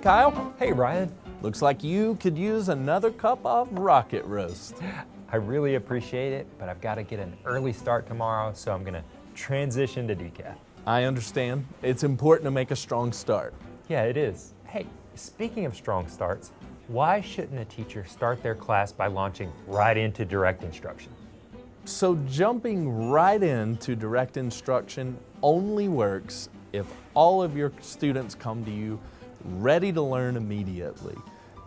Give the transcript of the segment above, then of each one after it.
Kyle. Hey Ryan, Looks like you could use another cup of rocket roast. I really appreciate it, but I've got to get an early start tomorrow, so I'm gonna transition to decaf. I understand. It's important to make a strong start. Yeah, it is. Hey, speaking of strong starts, why shouldn't a teacher start their class by launching right into direct instruction? So jumping right into direct instruction only works if all of your students come to you ready to learn immediately.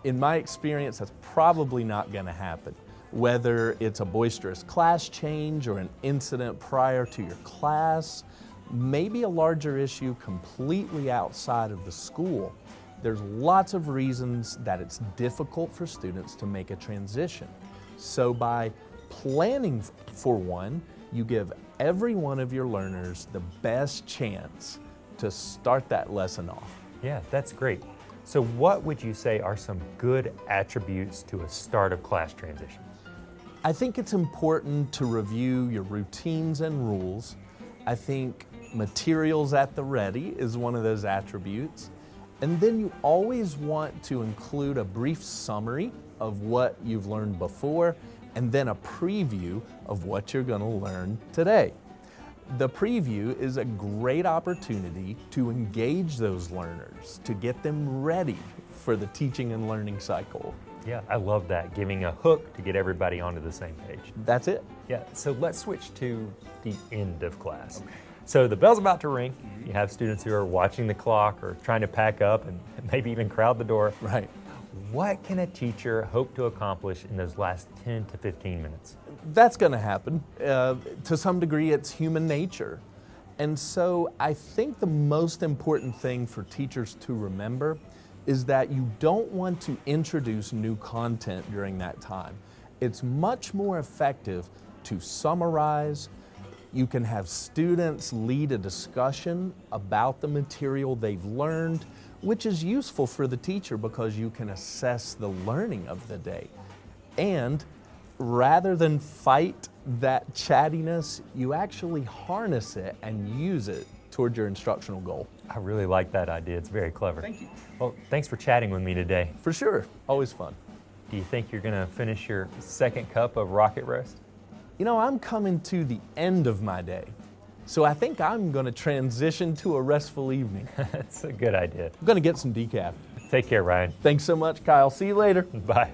In my experience, that's probably not going to happen. Whether it's a boisterous class change or an incident prior to your class, maybe a larger issue completely outside of the school. There's lots of reasons that it's difficult for students to make a transition. So by planning for one, you give every one of your learners the best chance to start that lesson off. Yeah, that's great. So what would you say are some good attributes to a start of class transition? I think it's important to review your routines and rules. I think materials at the ready is one of those attributes. And then you always want to include a brief summary of what you've learned before and then a preview of what you're going to learn today. The preview is a great opportunity to engage those learners, to get them ready for the teaching and learning cycle. Yeah, I love that, giving a hook to get everybody onto the same page. That's it. Yeah, so let's switch to the end of class. Okay. So the bell's about to ring. You have students who are watching the clock or trying to pack up and maybe even crowd the door. Right. What can a teacher hope to accomplish in those last 10 to 15 minutes? That's going to happen. To some degree, it's human nature. And so I think the most important thing for teachers to remember is that you don't want to introduce new content during that time. It's much more effective to summarize. You can have students lead a discussion about the material they've learned, which is useful for the teacher because you can assess the learning of the day. And rather than fight that chattiness, you actually harness it and use it toward your instructional goal. I really like that idea. It's very clever. Thank you. Well, thanks for chatting with me today. For sure. Always fun. Do you think you're going to finish your second cup of rocket roast? You know, I'm coming to the end of my day, so I think I'm going to transition to a restful evening. That's a good idea. I'm going to get some decaf. Take care, Ryan. Thanks so much, Kyle. See you later. Bye.